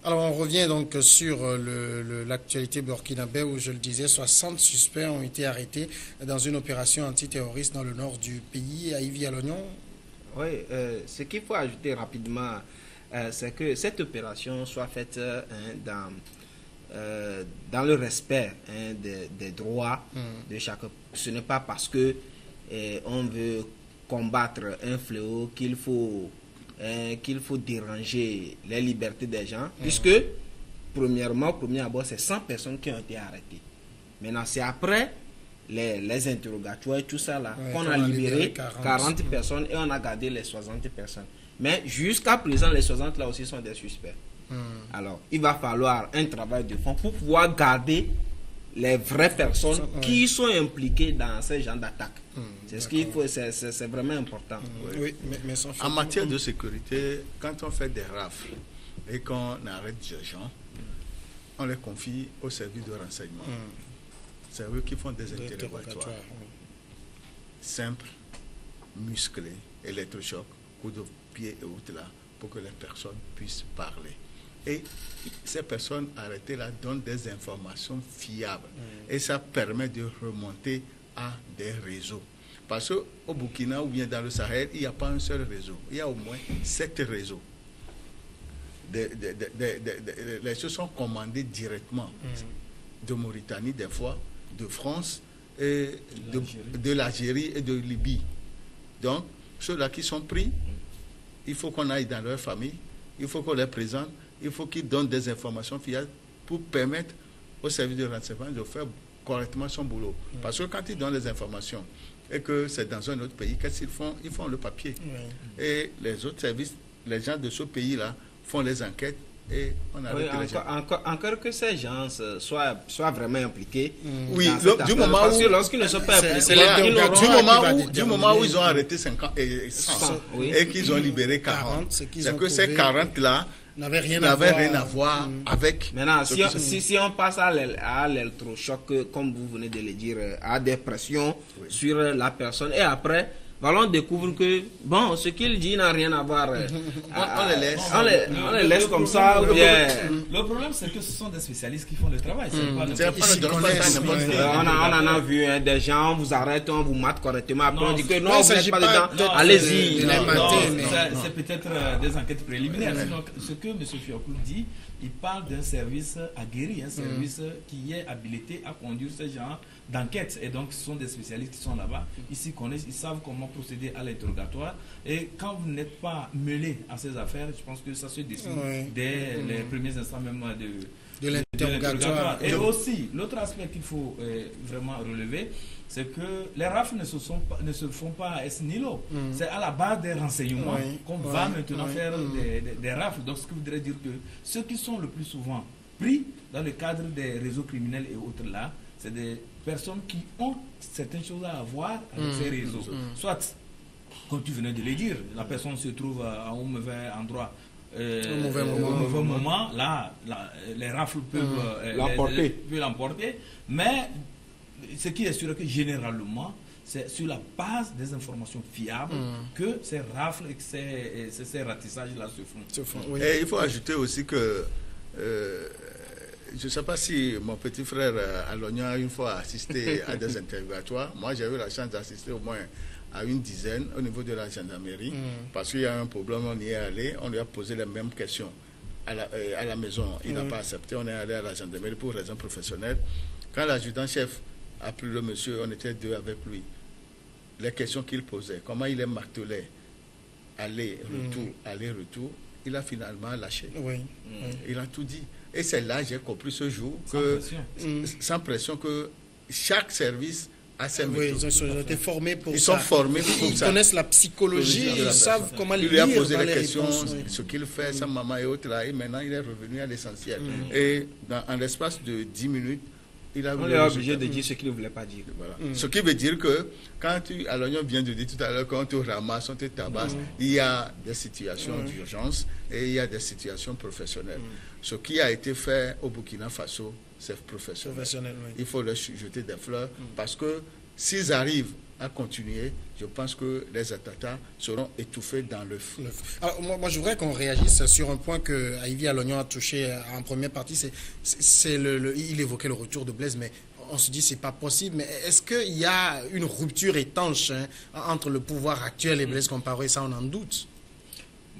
Alors, on revient donc sur l'actualité burkinabé où, je le disais, 60 suspects ont été arrêtés dans une opération antiterroriste dans le nord du pays, à Ivy-à-l'Oignon. Oui, ce qu'il faut ajouter rapidement, c'est que cette opération soit faite dans le respect des droits de chacun. Ce n'est pas parce que on veut combattre un fléau qu'il faut déranger les libertés des gens, puisque, premièrement, au premier abord, c'est 100 personnes qui ont été arrêtées. Maintenant, c'est après les interrogatoires et tout ça là, qu'on a libéré 40 personnes et on a gardé les 60 personnes. Mais jusqu'à présent, les 60 là aussi sont des suspects. Alors, il va falloir un travail de fond pour pouvoir garder les vraies personnes qui sont impliquées dans ce genre d'attaque. C'est ce qu'il faut, c'est vraiment important. Oui, mais en matière de sécurité, quand on fait des rafles et qu'on arrête des gens, on les confie au service de renseignement. C'est eux qui font des interrogatoires simples, musclés, électrochocs, coups de pied et autres là, pour que les personnes puissent parler. Et ces personnes arrêtées là donnent des informations fiables. Et ça permet de remonter à des réseaux. Parce qu'au Burkina ou bien dans le Sahel, il n'y a pas un seul réseau. Il y a au moins 7 réseaux. Les choses sont commandées directement de Mauritanie, des fois, de France, et de l'Algérie et de Libye. Donc, ceux-là qui sont pris, il faut qu'on aille dans leur famille, il faut qu'on les présente, il faut qu'ils donnent des informations fiables pour permettre au service de renseignement de faire correctement son boulot. Parce que quand ils donnent les informations et que c'est dans un autre pays, qu'est-ce qu'ils font? Ils font le papier. Et les autres services, les gens de ce pays-là, font les enquêtes et on arrête les gens. Encore que ces gens soient vraiment impliqués. Oui, du moment parce où... que lorsqu'ils ne sont pas impliqués, du moment où ils ont arrêté 50 et 100 et qu'ils ont libéré 40, c'est que ces 40-là n'avait rien à voir avec... Maintenant, si on passe à l'électrochoc, comme vous venez de le dire, à des pressions sur la personne, et après, on découvre que, bon, ce qu'il dit n'a rien à voir. On les laisse. On les laisse comme ça. Ou bien... Le problème, c'est que ce sont des spécialistes qui font le travail. On en a vu des gens, on vous arrête, on vous mate correctement. Après, on dit que non, vous n'êtes pas dedans. Allez-y. C'est peut-être des enquêtes préliminaires. Sinon, ce que M. Fiakoul dit, il parle d'un service aguerri, un service qui est habilité à conduire ce genre d'enquête. Et donc, ce sont des spécialistes qui sont là-bas. Ils s'y connaissent, ils savent comment procéder à l'interrogatoire. Et quand vous n'êtes pas mêlé à ces affaires, je pense que ça se décide dès les premiers instants même de l'interrogatoire. Et aussi, l'autre aspect qu'il faut vraiment relever, c'est que les rafles ne se font pas à Esnilo. C'est à la base des renseignements qu'on va maintenant faire des rafles. Donc, ce qui voudrait dire que ceux qui sont le plus souvent pris dans le cadre des réseaux criminels et autres là, c'est des personnes qui ont certaines choses à voir avec ces réseaux. Soit, comme tu venais de le dire, la personne se trouve à un mauvais endroit, au mauvais moment, là, les rafles peuvent l'emporter. Mais ce qui est sûr que généralement, c'est sur la base des informations fiables que ces rafles et que ces ratissages-là se font. Et il faut ajouter aussi que je ne sais pas si mon petit frère à l'Oignon a une fois assisté à des interrogatoires. Moi, j'ai eu la chance d'assister au moins à une dizaine au niveau de la gendarmerie. Parce qu'il y a un problème, on y est allé, on lui a posé les mêmes questions à la maison. Il n'a pas accepté, on est allé à la gendarmerie pour raison professionnelle. Quand l'adjudant-chef a pris le monsieur, on était 2 avec lui. Les questions qu'il posait, comment il est martelé, aller-retour, il a finalement lâché. Il a tout dit. Et c'est là j'ai compris ce jour que, sans pression, que chaque service a ses méthodes. Ils ont été formés pour ça. Ils sont formés pour ça. Ils connaissent la psychologie, ils savent comment lire. Il lui a posé les questions, ce qu'il fait, sa maman et autres là, et maintenant il est revenu à l'essentiel. Et en l'espace de 10 minutes, on est obligé de dire ce qu'il ne voulait pas dire. Voilà. Ce qui veut dire que quand à l'Oignon vient de dire tout à l'heure, quand on te ramasse, on te tabasse, il y a des situations d'urgence et il y a des situations professionnelles. Ce qui a été fait au Burkina Faso, c'est professionnel. Il faut leur jeter des fleurs parce que s'ils arrivent à continuer, je pense que les attentats seront étouffés dans le feu. Alors, moi, je voudrais qu'on réagisse sur un point que Yves Alognon a touché en première partie. Il évoquait le retour de Blaise, mais on se dit c'est pas possible. Mais est-ce qu'il y a une rupture étanche entre le pouvoir actuel et Blaise Compaoré? Ça, on en doute.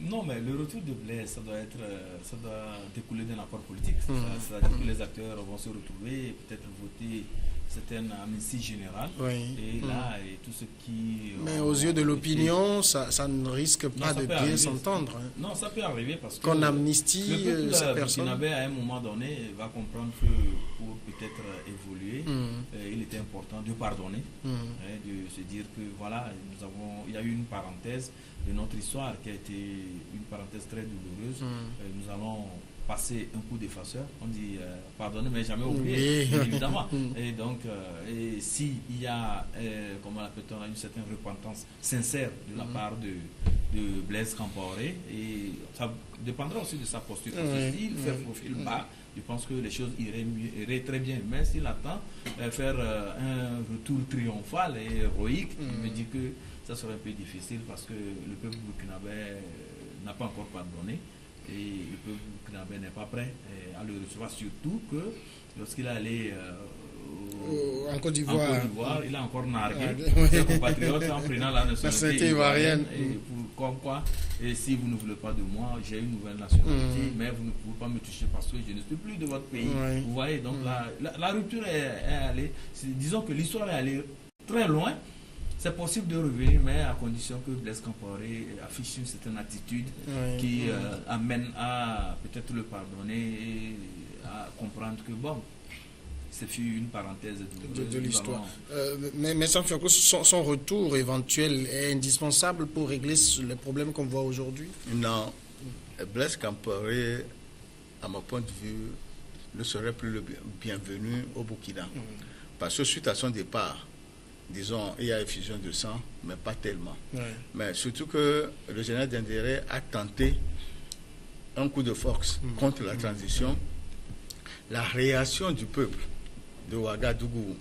Non, mais le retour de Blaise, ça doit découler d'un accord politique. C'est-à-dire que les acteurs vont se retrouver, peut-être voter certaines amnisties générales. Et là, et tout ce qui... Mais aux yeux de l'opinion, ça ne risque pas de bien s'entendre. Non, ça peut arriver parce que... Qu'on amnistie cette personne. À un moment donné, va comprendre que pour peut-être évoluer, il était important de pardonner, de se dire que voilà, il y a eu une parenthèse de notre histoire qui a été une parenthèse très douloureuse. Nous allons passer un coup d'effaceur. On dit pardonner mais jamais oublier, évidemment. Et donc, s'il y a, comment l'appelle-t-on, une certaine repentance sincère de la part de Blaise Compaoré, et ça dépendra aussi de sa posture. Parce que s'il fait profil bas, je pense que les choses iraient très bien. Mais s'il attend faire un retour triomphal et héroïque, je me dis que ça serait un peu difficile parce que le peuple burkinabé n'a pas encore pardonné et le peuple burkinabé n'est pas prêt à le recevoir, surtout que lorsqu'il est allé en Côte d'Ivoire, il a encore nargué ses compatriotes en prenant la nationalité ivoirienne. Comme quoi, et si vous ne voulez pas de moi, j'ai une nouvelle nationalité, mais vous ne pouvez pas me toucher parce que je ne suis plus de votre pays. Vous voyez, donc la rupture est allée, disons que l'histoire est allée très loin. C'est possible de revenir, mais à condition que Blaise Compaoré affiche une certaine attitude qui amène à peut-être le pardonner et à comprendre que bon, c'est une parenthèse de l'histoire. Mais sans faire que son retour éventuel est indispensable pour régler les problèmes qu'on voit aujourd'hui? Non. Blaise Compaoré, à mon point de vue, ne serait plus le bienvenu au Burkina. Parce que suite à son départ, disons, il y a effusion de sang, mais pas tellement. Mais surtout que le général Diendéré a tenté un coup de force contre la transition. La réaction du peuple de Ouagadougou,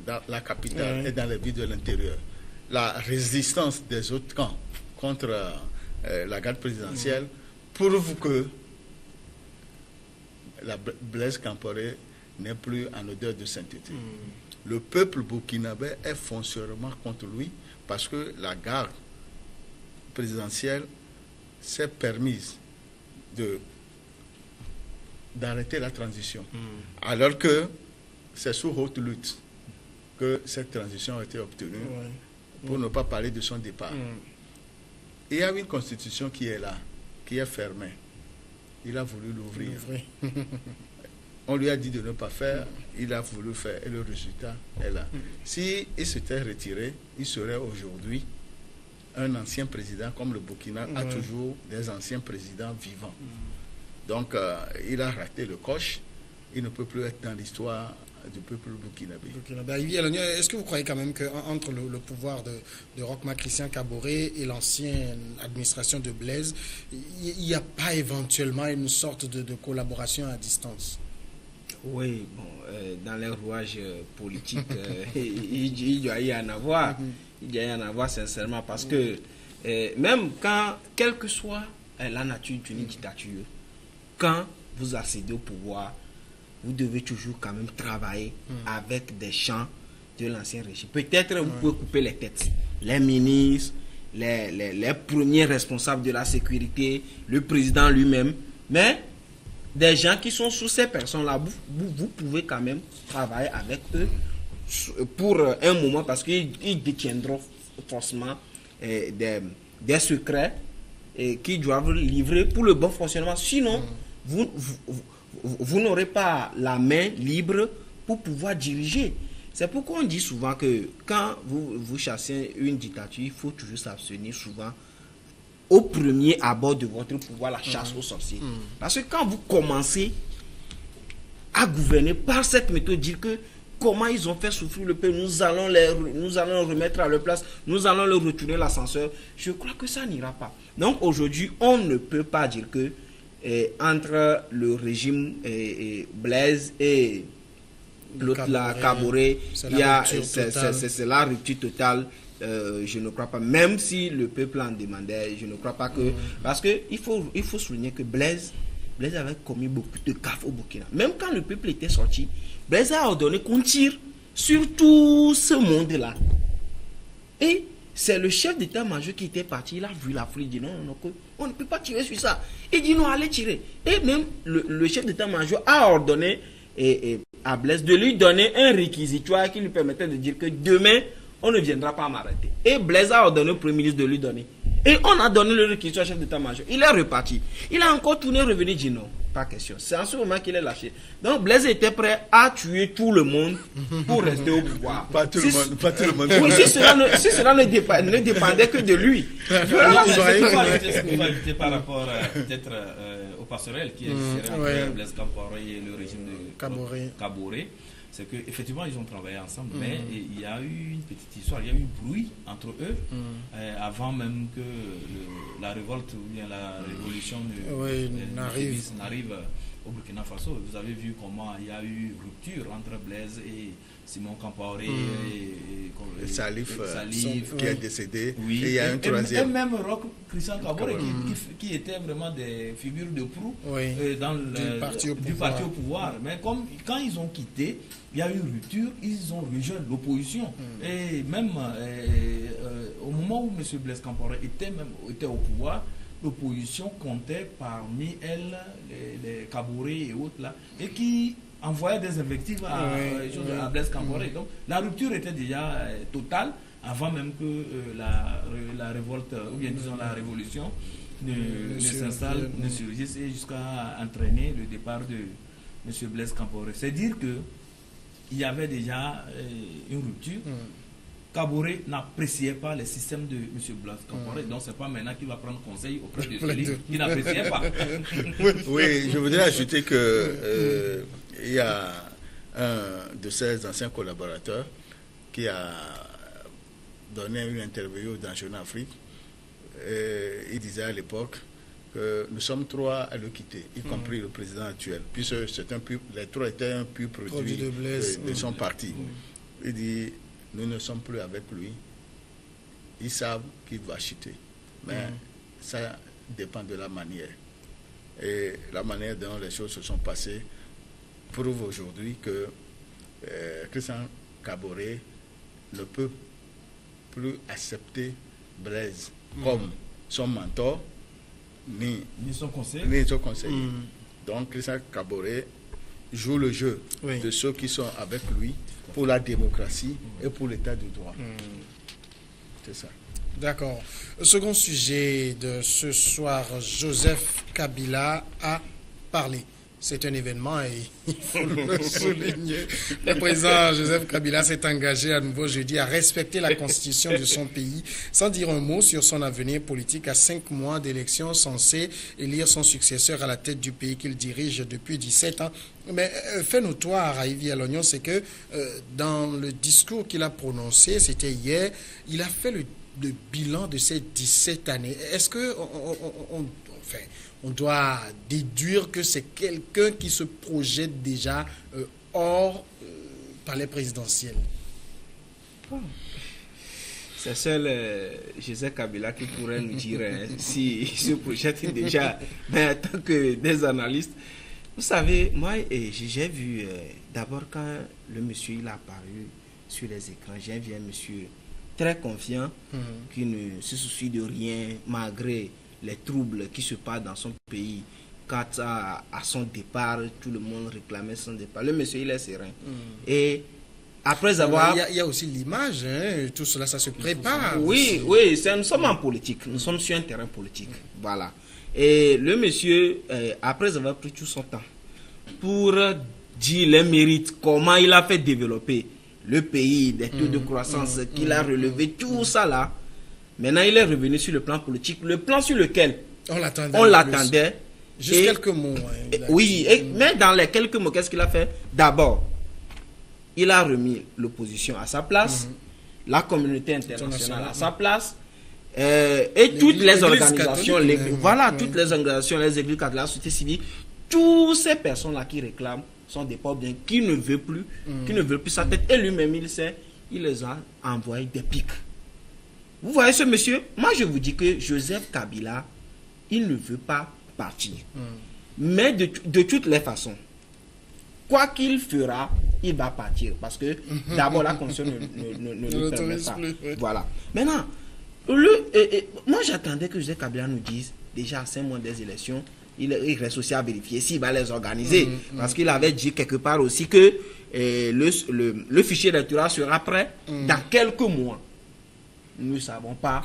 dans la capitale et dans les villes de l'intérieur, la résistance des autres camps contre la garde présidentielle prouve que la Blaise Compaoré n'est plus en odeur de sainteté. Le peuple burkinabé est foncièrement contre lui parce que la garde présidentielle s'est permise d'arrêter la transition. Alors que c'est sous haute lutte que cette transition a été obtenue, pour ne pas parler de son départ. Il y a une constitution qui est là, qui est fermée. Il a voulu l'ouvrir. On lui a dit de ne pas faire, il a voulu faire et le résultat est là. S'il s'était retiré, il serait aujourd'hui un ancien président, comme le Burkina a toujours des anciens présidents vivants. Donc, il a raté le coche, il ne peut plus être dans l'histoire du peuple burkinabé. Est-ce que vous croyez quand même qu'entre le pouvoir de Roch-Marc Christian Kaboré et l'ancienne administration de Blaise, il n'y a pas éventuellement une sorte de collaboration à distance? Oui, bon, dans les rouages politiques, il doit y en avoir. Il doit y en avoir sincèrement parce que même quand, quelle que soit la nature d'une dictature, quand vous accédez au pouvoir, vous devez toujours quand même travailler avec des gens de l'ancien régime. Peut-être vous pouvez couper les têtes, les ministres, les premiers responsables de la sécurité, le président lui-même, mais des gens qui sont sous ces personnes-là, vous pouvez quand même travailler avec eux pour un moment parce qu'ils détiendront forcément des secrets qui doivent livrer pour le bon fonctionnement. Sinon, vous n'aurez pas la main libre pour pouvoir diriger. C'est pourquoi on dit souvent que quand vous chassez une dictature, il faut toujours s'abstenir souvent au premier abord de votre pouvoir, la chasse aux sorciers. Parce que quand vous commencez à gouverner par cette méthode, dire que comment ils ont fait souffrir le peuple, nous allons le remettre à leur place, nous allons leur retourner l'ascenseur, je crois que ça n'ira pas. Donc aujourd'hui, on ne peut pas dire que entre le régime Blaise et l'autre là, Kaboré, c'est la rupture totale. Je ne crois pas, même si le peuple en demandait, je ne crois pas que... Parce qu'il faut souligner que Blaise avait commis beaucoup de gaffes au Burkina. Même quand le peuple était sorti, Blaise a ordonné qu'on tire sur tout ce monde-là. Et c'est le chef d'état-major qui était parti, il a vu l'Afrique, il dit non, on ne peut pas tirer sur ça. Il dit non, allez tirer. Et même le chef d'état-major a ordonné à Blaise de lui donner un réquisitoire qui lui permettait de dire que demain, on ne viendra pas m'arrêter. Et Blaise a ordonné au Premier ministre de lui donner. Et on a donné le réquisitoire au chef d'état-major. Il est reparti. Il a encore tourné, revenu, dit non, pas question. C'est en ce moment qu'il est lâché. Donc Blaise était prêt à tuer tout le monde pour rester au pouvoir. Pas tout le monde. Oui, si cela ne dépendait que de lui. Voilà, c'est ce qu'on va éviter par rapport peut-être au passerelle qui est entre Blaise Compaoré et le régime de Kaboré. C'est qu'effectivement, ils ont travaillé ensemble, mais il y a eu une petite histoire, il y a eu un bruit entre eux, avant même que la révolte ou bien la révolution n'arrive au Burkina Faso. Vous avez vu comment il y a eu rupture entre Blaise et Simon Compaoré et Salif qui est décédé. Oui. Et il y a un troisième. Et même Roch Christian Kaboré qui était vraiment des figures de proue dans du parti au pouvoir. Mais quand ils ont quitté, il y a eu rupture, ils ont rejoint l'opposition. Et même au moment où M. Blaise Compaoré était au pouvoir, l'opposition comptait parmi elles les Kaboré et autres là, et qui envoyaient des invectives à Blaise Compaoré. Donc la rupture était déjà totale avant même que la révolte, ou bien disons la révolution ne s'installe, ne surgisse et jusqu'à entraîner le départ de M. Blaise Compaoré. C'est dire que il y avait déjà une rupture. Kaboré n'appréciait pas les systèmes de M. Blaise Compaoré. Donc, ce n'est pas maintenant qu'il va prendre conseil auprès de celui qui n'appréciait pas. Oui, je voudrais ajouter que il y a un de ses anciens collaborateurs qui a donné une interview dans Jeune Afrique. Il disait à l'époque que nous sommes trois à le quitter, y compris le président actuel, puisque les trois étaient un pur produit de son parti. Il dit, nous ne sommes plus avec lui. Ils savent qu'il va chuter. Mais ça dépend de la manière. Et la manière dont les choses se sont passées prouve aujourd'hui que Christian Kaboré ne peut plus accepter Blaise comme son mentor, ni son conseiller. Donc Christian Kaboré joue le jeu de ceux qui sont avec lui pour la démocratie et pour l'état de droit. C'est ça. D'accord. Second sujet de ce soir, Joseph Kabila a parlé. C'est un événement et il faut le souligner. Le président Joseph Kabila s'est engagé à nouveau jeudi à respecter la constitution de son pays sans dire un mot sur son avenir politique à 5 mois d'élections censées élire son successeur à la tête du pays qu'il dirige depuis 17 ans. Mais fait notoire à Yves Alognon, c'est que dans le discours qu'il a prononcé, c'était hier, il a fait le bilan de ces 17 années. Est-ce que on doit déduire que c'est quelqu'un qui se projette déjà hors palais présidentiel? C'est seul Joseph Kabila qui pourrait nous dire s'il se projette déjà. Mais en tant que des analystes, vous savez, moi j'ai vu d'abord quand le monsieur il a apparu sur les écrans, j'ai vu un monsieur très confiant qui ne se soucie de rien malgré les troubles qui se passent dans son pays. Quant à son départ, tout le monde réclamait son départ. Le monsieur, il est serein. Et après avoir... Il y a aussi l'image, hein, tout cela, ça se prépare. Oui, nous sommes en politique. Nous sommes sur un terrain politique. Voilà. Et le monsieur, après avoir pris tout son temps pour dire les mérites, comment il a fait développer le pays, des taux de croissance qu'il a relevé, tout ça là, maintenant, il est revenu sur le plan politique, le plan sur lequel on l'attendait. Juste quelques mots. Mais dans les quelques mots, qu'est-ce qu'il a fait? D'abord, il a remis l'opposition à sa place, la communauté internationale à sa place, et toutes les organisations, toutes les organisations, les églises catholiques, la société civile, toutes ces personnes-là qui réclament sont des pauvres bien qui ne veulent plus, sa tête. Et lui-même, il les a envoyé des pics. Vous voyez ce monsieur? Moi, je vous dis que Joseph Kabila, il ne veut pas partir. Mais de toutes les façons, quoi qu'il fera, il va partir. Parce que d'abord, la Constitution ne lui permet pas. Voilà. Maintenant, moi, j'attendais que Joseph Kabila nous dise, déjà à 5 mois des élections, il reste aussi à vérifier s'il va les organiser. Parce qu'il avait dit quelque part aussi que le fichier électoral sera prêt dans quelques mois. Nous ne savons pas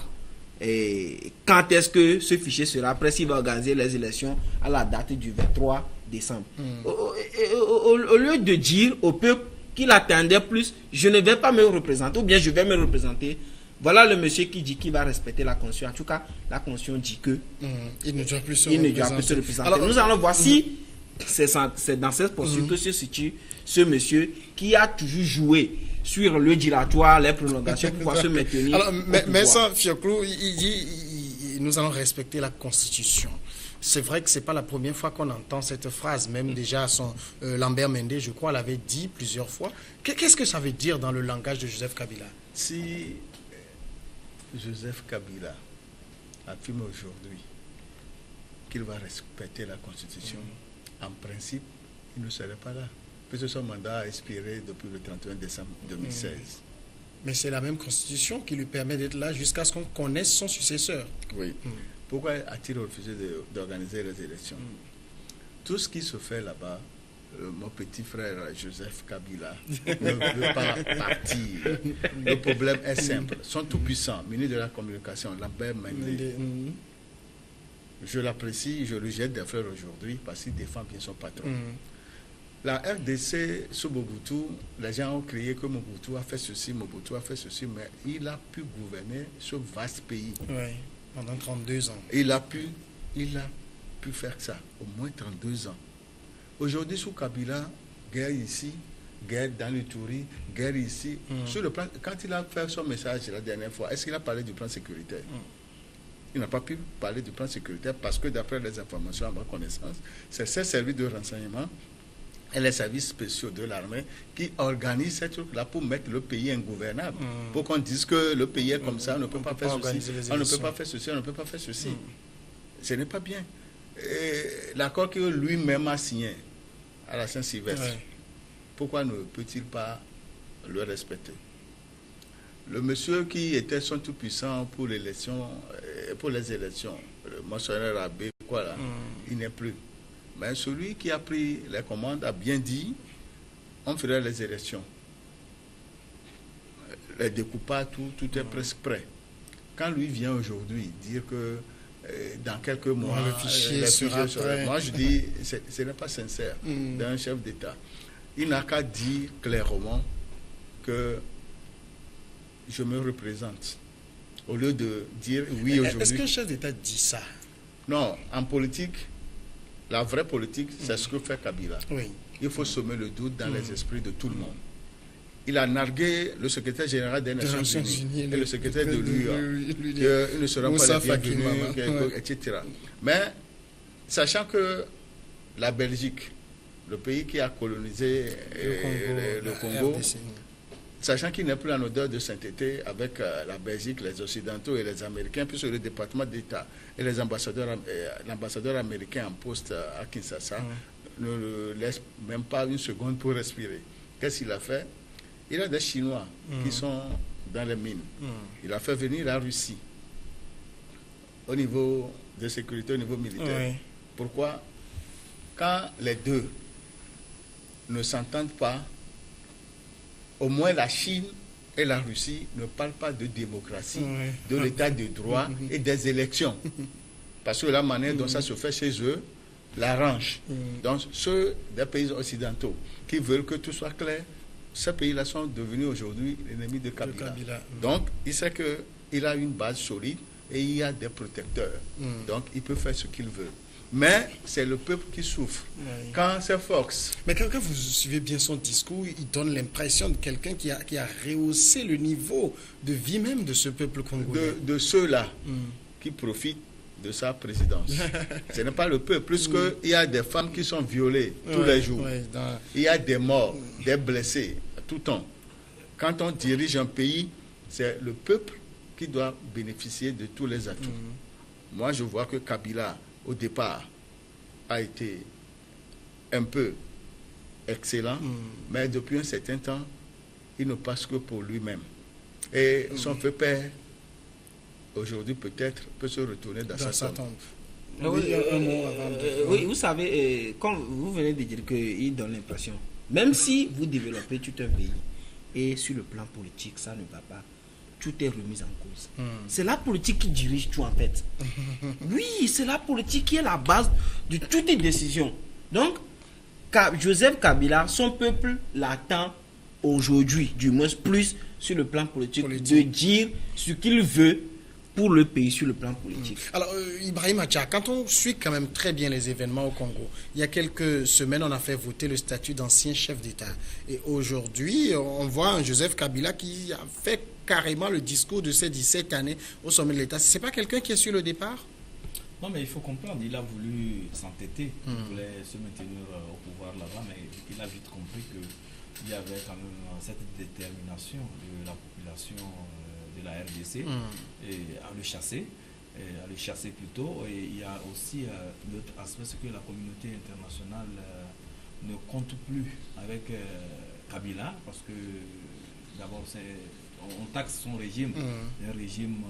quand est-ce que ce fichier sera prêt, s'il va organiser les élections à la date du 23 décembre. Au lieu de dire au peuple qu'il attendait plus, je ne vais pas me représenter, ou bien je vais me représenter. Voilà le monsieur qui dit qu'il va respecter la Constitution. En tout cas, la Constitution dit que il ne doit plus se représenter. Alors, nous allons voir si c'est dans cette posture que se situe ce monsieur qui a toujours joué sur le dilatoire, les prolongations pour pouvoir se maintenir. Alors, mais ça, Fioclou, il dit nous allons respecter la Constitution. C'est vrai que ce n'est pas la première fois qu'on entend cette phrase. Même déjà, Lambert Mende, je crois, l'avait dit plusieurs fois. Qu'est-ce que ça veut dire dans le langage de Joseph Kabila? Si Joseph Kabila affirme aujourd'hui qu'il va respecter la Constitution, en principe, il ne serait pas là. Puisque son mandat a expiré depuis le 31 décembre 2016. Mais c'est la même Constitution qui lui permet d'être là jusqu'à ce qu'on connaisse son successeur. Oui. Pourquoi a-t-il refusé d'organiser les élections? Tout ce qui se fait là-bas, mon petit frère Joseph Kabila ne veut pas partir. Le problème est simple. Son tout-puissant, ministre de la Communication, Lambert Mende, je l'apprécie, je lui jette des fleurs aujourd'hui parce qu'il défend bien son patron. La RDC sous Mobutu, les gens ont crié que Mobutu a fait ceci, mais il a pu gouverner ce vaste pays. Oui, pendant 32 ans. Il a pu faire ça, au moins 32 ans. Aujourd'hui, sous Kabila, guerre ici, guerre dans le Touri, guerre ici. Sur le plan, quand il a fait son message la dernière fois, est-ce qu'il a parlé du plan sécuritaire? Il n'a pas pu parler du plan sécuritaire parce que d'après les informations à ma connaissance, c'est ces services de renseignement et les services spéciaux de l'armée qui organisent ces trucs-là pour mettre le pays ingouvernable. Pour qu'on dise que le pays est comme ça, on ne peut pas faire ceci, on ne peut pas faire ceci, on ne peut pas faire ceci. Ce n'est pas bien. L'accord que lui-même a signé à la Saint-Sylvestre, pourquoi ne peut-il pas le respecter? Le monsieur qui était son tout-puissant pour l'élection, pour les élections, le monseigneur Abbé, quoi là, il n'est plus. Mais celui qui a pris les commandes a bien dit, on ferait les élections. Les découpages, tout est presque prêt. Quand lui vient aujourd'hui dire que dans quelques mois, le fichier sera prêt. Moi je dis, ce n'est pas sincère d'un chef d'État. Il n'a qu'à dire clairement que je me représente. Au lieu de dire oui aujourd'hui. Est-ce qu'un chef d'État dit ça? Non, en politique, la vraie politique, c'est ce que fait Kabila. Oui. Il faut semer le doute dans les esprits de tout le monde. Il a nargué le secrétaire général des Nations Unies et le secrétaire de l'UE, qu'il ne sera pas les bienvenus, etc. Mais, sachant que la Belgique, le pays qui a colonisé le Congo, sachant qu'il n'est plus en odeur de sainteté avec la Belgique, les Occidentaux et les Américains, puisque le département d'État et les l'ambassadeur américain en poste à Kinshasa ne laisse même pas une seconde pour respirer. Qu'est-ce qu'il a fait? Il a des Chinois qui sont dans les mines. Il a fait venir la Russie au niveau de sécurité, au niveau militaire. Pourquoi? Quand les deux ne s'entendent pas, au moins la Chine et la Russie ne parlent pas de démocratie, de l'état de droit et des élections. Parce que la manière dont ça se fait chez eux l'arrange. Donc ceux des pays occidentaux qui veulent que tout soit clair, ces pays-là sont devenus aujourd'hui l'ennemi de Kabila. Donc il sait qu'il a une base solide et il y a des protecteurs. Donc il peut faire ce qu'il veut. Mais c'est le peuple qui souffre. Quand c'est Fox. Mais quand vous suivez bien son discours, il donne l'impression de quelqu'un qui a rehaussé le niveau de vie même de ce peuple congolais. De ceux-là qui profitent de sa présidence. Ce n'est pas le peuple, puisqu'il y a des femmes qui sont violées tous les jours. Il y a des morts, des blessés, tout le temps. Quand on dirige un pays, c'est le peuple qui doit bénéficier de tous les atouts. Moi, je vois que Kabila, au départ, a été un peu excellent, mais depuis un certain temps, il ne passe que pour lui-même. Et son feu père, aujourd'hui peut-être, peut se retourner dans sa tombe. Oui, vous savez, quand vous venez de dire qu'il donne l'impression, même si vous développez tout un pays, et sur le plan politique, ça ne va pas, tout est remis en cause. C'est la politique qui dirige tout en fait. Oui, c'est la politique qui est la base de toutes les décisions. Donc, Joseph Kabila, son peuple l'attend aujourd'hui, du moins plus sur le plan politique. De dire ce qu'il veut pour le pays sur le plan politique. Alors, Ibrahim Acha, quand on suit quand même très bien les événements au Congo, il y a quelques semaines, on a fait voter le statut d'ancien chef d'État. Et aujourd'hui, on voit un Joseph Kabila qui a fait carrément le discours de ses 17 années au sommet de l'État. C'est pas quelqu'un qui est sur le départ? Non, mais il faut comprendre, il a voulu s'entêter, il voulait se maintenir au pouvoir là-bas, mais il a vite compris qu'il y avait quand même cette détermination de la population de la RDC à le chasser plutôt. Et il y a aussi l'autre aspect, c'est que la communauté internationale ne compte plus avec Kabila, parce que d'abord on taxe son régime, un régime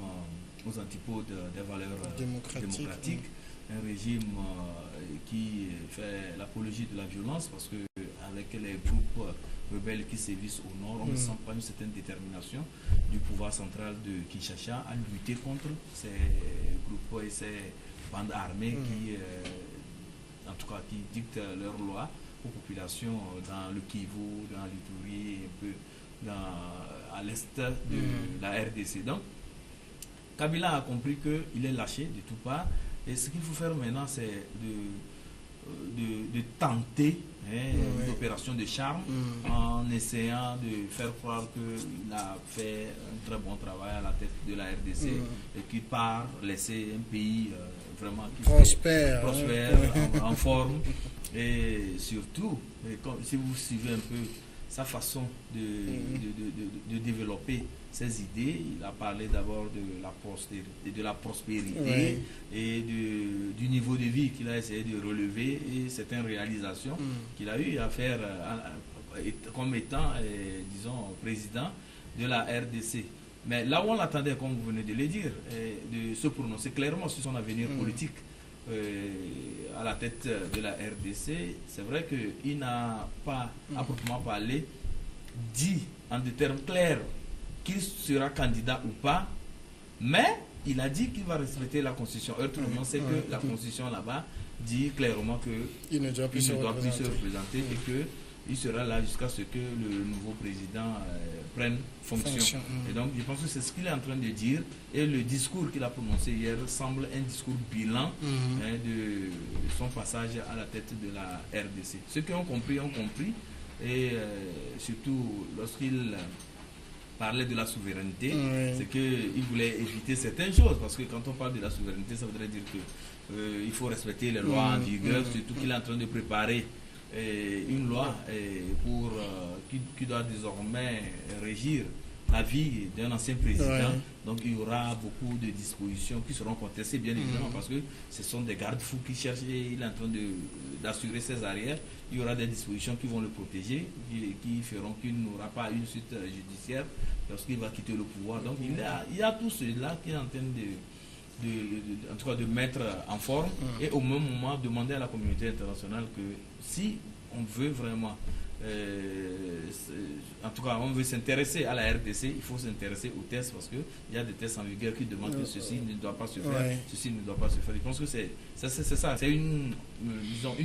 aux antipodes des valeurs démocratiques, un régime qui fait l'apologie de la violence, parce que avec les groupes rebelles qui sévissent au nord, on ne sent pas une certaine détermination du pouvoir central de Kinshasa à lutter contre ces groupes et ces bandes armées qui, en tout cas, qui dictent leurs lois aux populations dans le Kivu, dans l'Ituri, un peu à l'est de la RDC. Donc, Kabila a compris qu'il est lâché de toutes parts, et ce qu'il faut faire maintenant, c'est de tenter une opération de charme en essayant de faire croire qu'il a fait un très bon travail à la tête de la RDC et qu'il part laisser un pays vraiment prospère, en forme, et surtout, si vous suivez un peu sa façon de développer ses idées, il a parlé d'abord de la prospérité et du niveau de vie qu'il a essayé de relever, et c'est une réalisation qu'il a eu à faire comme étant, disons, président de la RDC. Mais là où on l'attendait, comme vous venez de le dire, de se prononcer clairement sur son avenir politique à la tête de la RDC, c'est vrai qu'il n'a pas, à proprement parler, dit en des termes clairs qu'il sera candidat ou pas, mais il a dit qu'il va respecter la Constitution. Tout le monde sait que la Constitution là-bas dit clairement qu'il ne doit plus se représenter et qu'il sera là jusqu'à ce que le nouveau président prenne fonction. Et donc, je pense que c'est ce qu'il est en train de dire. Et le discours qu'il a prononcé hier semble un discours bilan de son passage à la tête de la RDC. Ceux qui ont compris, ont compris. Et surtout, lorsqu'il parlait de la souveraineté, c'est qu'il voulait éviter certaines choses. Parce que quand on parle de la souveraineté, ça voudrait dire qu'il faut respecter les lois en vigueur, surtout qu'il est en train de préparer une loi qui doit désormais régir la vie d'un ancien président. Donc il y aura beaucoup de dispositions qui seront contestées, bien évidemment, parce que ce sont des garde-fous qui cherchent, et il est en train d'assurer ses arrières. Il y aura des dispositions qui vont le protéger, qui feront qu'il n'aura pas une suite judiciaire lorsqu'il va quitter le pouvoir. Donc il y a tout cela qui est en train en tout cas de mettre en forme, et au même moment demander à la communauté internationale que si on veut vraiment en tout cas on veut s'intéresser à la RDC, il faut s'intéresser aux tests, parce qu'il y a des tests en vigueur qui demandent que ceci ne doit pas se faire, ceci ne doit pas se faire. Je pense que c'est ça, c'est une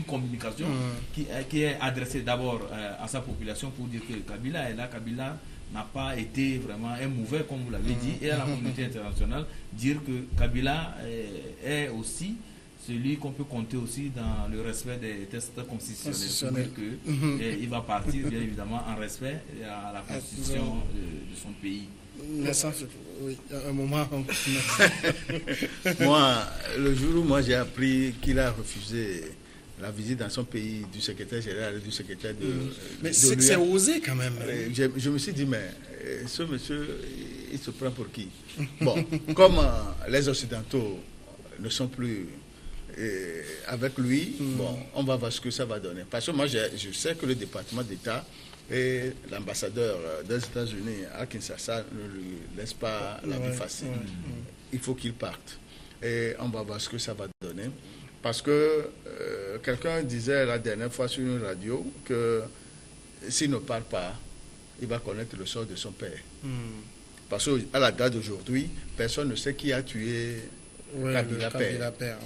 communication qui est adressée d'abord à sa population pour dire que Kabila est là, Kabila n'a pas été vraiment un mauvais, comme vous l'avez dit, et à la communauté internationale dire que Kabila est aussi celui qu'on peut compter aussi dans le respect des tests constitutionnels, il va partir bien évidemment en respect à la constitution de son pays. Oui, un moment. Moi, le jour où j'ai appris qu'il a refusé la visite dans son pays du secrétaire général et du secrétaire de... Mais c'est osé quand même. Je me suis dit, mais ce monsieur, il se prend pour qui? Bon, comme les Occidentaux ne sont plus avec lui, bon, on va voir ce que ça va donner. Parce que moi, je sais que le département d'État et l'ambassadeur des États-Unis à Kinshasa ne lui laisse pas la vie facile. Il faut qu'il parte. Et on va voir ce que ça va donner. Parce que quelqu'un disait la dernière fois sur une radio que s'il ne part pas, il va connaître le sort de son père. Parce qu'à la date d'aujourd'hui, personne ne sait qui a tué Kabila Père.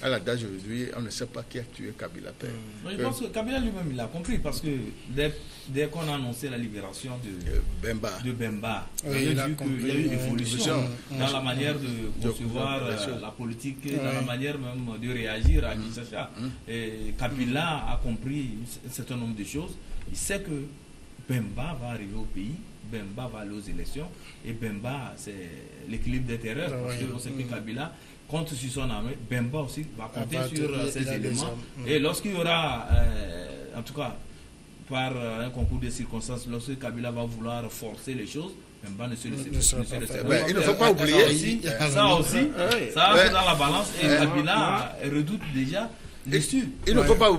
À la date d'aujourd'hui, on ne sait pas qui a tué Kabila Père. Je pense que Kabila lui-même, il a compris, parce que dès qu'on a annoncé la libération de Bemba, il y a eu une évolution dans la manière de concevoir la politique, dans la manière même de réagir à Kinshasa. Kabila a compris un certain nombre de choses. Il sait que Bemba va arriver au pays, Bemba va aller aux élections, et Bemba, c'est l'équilibre des terreurs, parce qu'on sait que Kabila compte sur son armée, Bemba aussi va compter sur ces éléments. Et lorsqu'il y aura, en tout cas, par un concours de circonstances, lorsque Kabila va vouloir forcer les choses, Bemba ne se laissera pas. Il ne faut pas oublier. Ça aussi, ça va dans la balance, et Kabila redoute déjà l'issue. Il ne faut pas oublier.